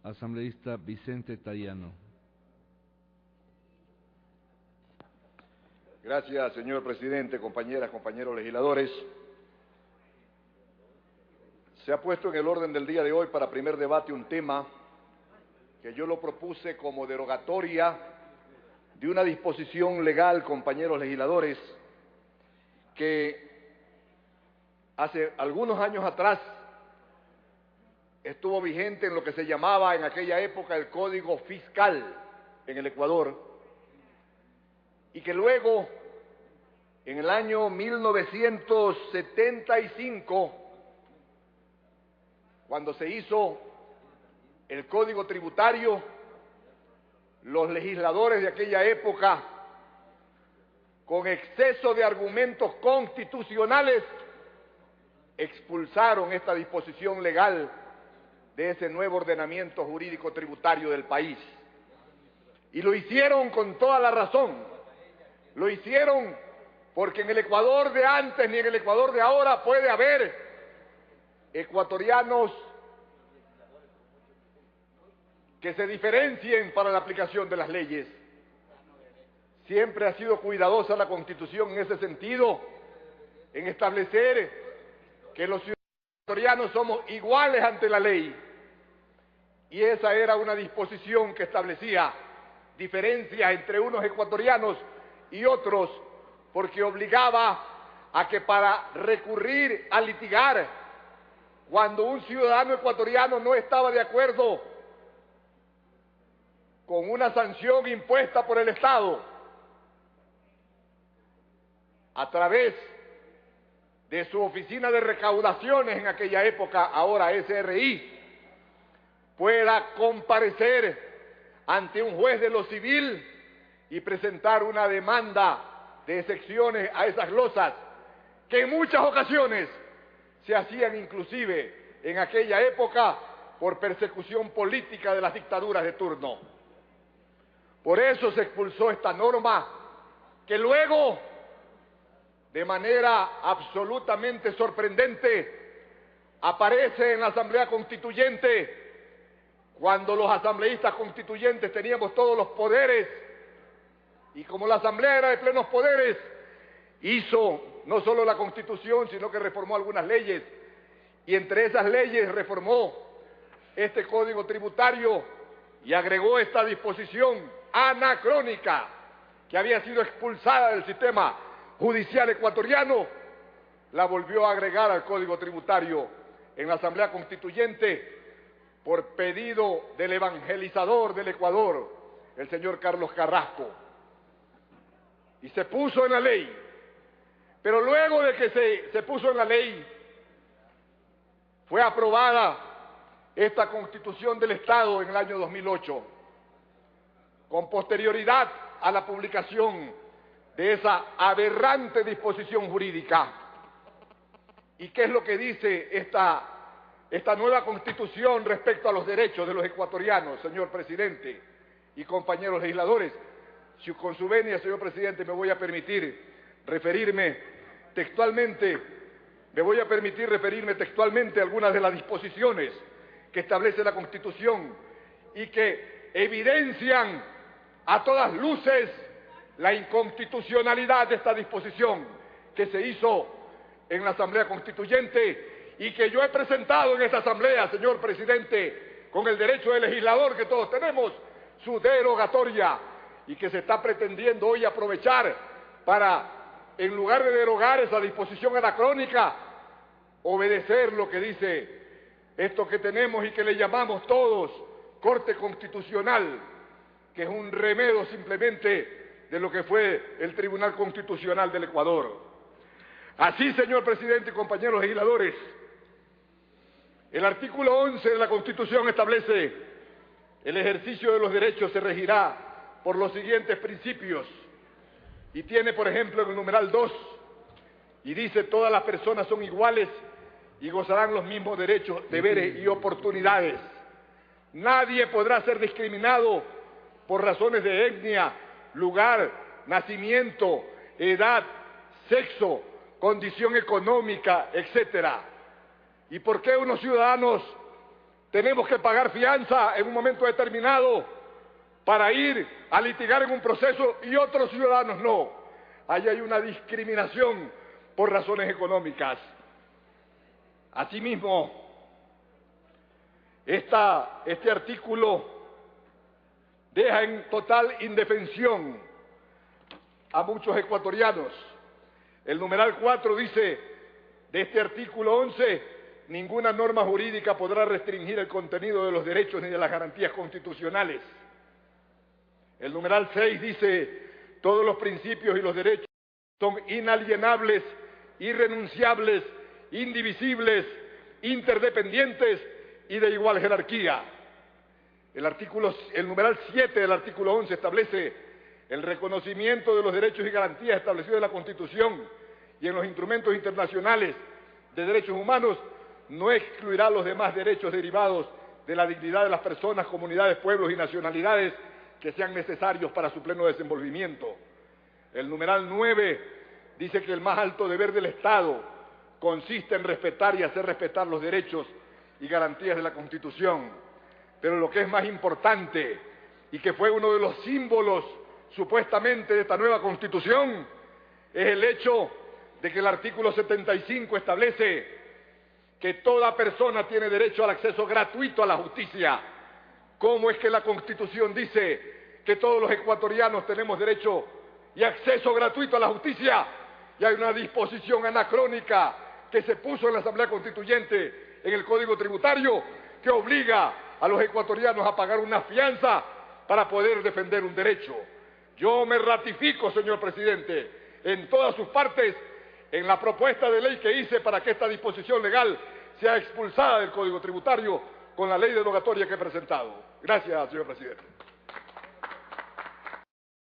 asambleísta Vicente Tayano. Gracias, señor presidente, compañeras, compañeros legisladores. Se ha puesto en el orden del día de hoy para primer debate un tema que yo lo propuse como derogatoria de una disposición legal, compañeros legisladores, que hace algunos años atrás estuvo vigente en lo que se llamaba en aquella época el Código Fiscal en el Ecuador, y que luego, en el año 1975, cuando se hizo el Código Tributario, los legisladores de aquella época, con exceso de argumentos constitucionales, expulsaron esta disposición legal de ese nuevo ordenamiento jurídico tributario del país. Y lo hicieron con toda la razón. Lo hicieron porque en el Ecuador de antes ni en el Ecuador de ahora puede haber ecuatorianos que se diferencien para la aplicación de las leyes. Siempre ha sido cuidadosa la Constitución en ese sentido, en establecer que los ciudadanos ecuatorianos somos iguales ante la ley. Y esa era una disposición que establecía diferencias entre unos ecuatorianos y otros, porque obligaba a que para recurrir a litigar, cuando un ciudadano ecuatoriano no estaba de acuerdo con una sanción impuesta por el Estado, a través de su oficina de recaudaciones en aquella época, ahora SRI, pueda comparecer ante un juez de lo civil y presentar una demanda de excepciones a esas glosas, que en muchas ocasiones se hacían inclusive en aquella época por persecución política de las dictaduras de turno. Por eso se expulsó esta norma, que luego, de manera absolutamente sorprendente, aparece en la Asamblea Constituyente, cuando los asambleístas constituyentes teníamos todos los poderes, y como la Asamblea era de plenos poderes, hizo no solo la Constitución, sino que reformó algunas leyes, y entre esas leyes reformó este Código Tributario y agregó esta disposición anacrónica que había sido expulsada del sistema judicial ecuatoriano, la volvió a agregar al Código Tributario en la Asamblea Constituyente por pedido del evangelizador del Ecuador, el señor Carlos Carrasco. Y se puso en la ley. Pero luego de que se puso en la ley, fue aprobada esta Constitución del Estado en el año 2008, con posterioridad a la publicación de esa aberrante disposición jurídica. ¿Y qué es lo que dice esta nueva Constitución respecto a los derechos de los ecuatorianos, señor presidente y compañeros legisladores? Si con su venia, señor presidente, me voy a permitir referirme textualmente a algunas de las disposiciones que establece la Constitución y que evidencian a todas luces la inconstitucionalidad de esta disposición que se hizo en la Asamblea Constituyente y que yo he presentado en esta Asamblea, señor presidente, con el derecho de legislador que todos tenemos, su derogatoria, y que se está pretendiendo hoy aprovechar para, en lugar de derogar esa disposición anacrónica, obedecer lo que dice esto que tenemos y que le llamamos todos Corte Constitucional, que es un remedio simplemente de lo que fue el Tribunal Constitucional del Ecuador. Así, señor presidente y compañeros legisladores, el artículo 11 de la Constitución establece: el ejercicio de los derechos se regirá por los siguientes principios, y tiene, por ejemplo, en el numeral 2, y dice: todas las personas son iguales y gozarán los mismos derechos, deberes y oportunidades. Nadie podrá ser discriminado por razones de etnia, lugar, nacimiento, edad, sexo, condición económica, etcétera. ¿Y por qué unos ciudadanos tenemos que pagar fianza en un momento determinado para ir a litigar en un proceso y otros ciudadanos no. Ahí hay una discriminación por razones económicas. Asimismo, este artículo deja en total indefensión a muchos ecuatorianos. El numeral 4 dice de este artículo 11: ninguna norma jurídica podrá restringir el contenido de los derechos ni de las garantías constitucionales. El numeral 6 dice: todos los principios y los derechos son inalienables, irrenunciables, indivisibles, interdependientes y de igual jerarquía. El numeral 7 del artículo 11 establece: el reconocimiento de los derechos y garantías establecidos en la Constitución y en los instrumentos internacionales de derechos humanos no excluirá los demás derechos derivados de la dignidad de las personas, comunidades, pueblos y nacionalidades que sean necesarios para su pleno desenvolvimiento. El numeral 9 dice que el más alto deber del Estado consiste en respetar y hacer respetar los derechos y garantías de la Constitución. Pero lo que es más importante, y que fue uno de los símbolos supuestamente de esta nueva Constitución, es el hecho de que el artículo 75 establece que toda persona tiene derecho al acceso gratuito a la justicia. ¿Cómo es que la Constitución dice que todos los ecuatorianos tenemos derecho y acceso gratuito a la justicia? Y hay una disposición anacrónica que se puso en la Asamblea Constituyente en el Código Tributario que obliga a los ecuatorianos a pagar una fianza para poder defender un derecho. Yo me ratifico, señor presidente, en todas sus partes, en la propuesta de ley que hice para que esta disposición legal sea expulsada del Código Tributario con la ley derogatoria que he presentado. Gracias, señor presidente.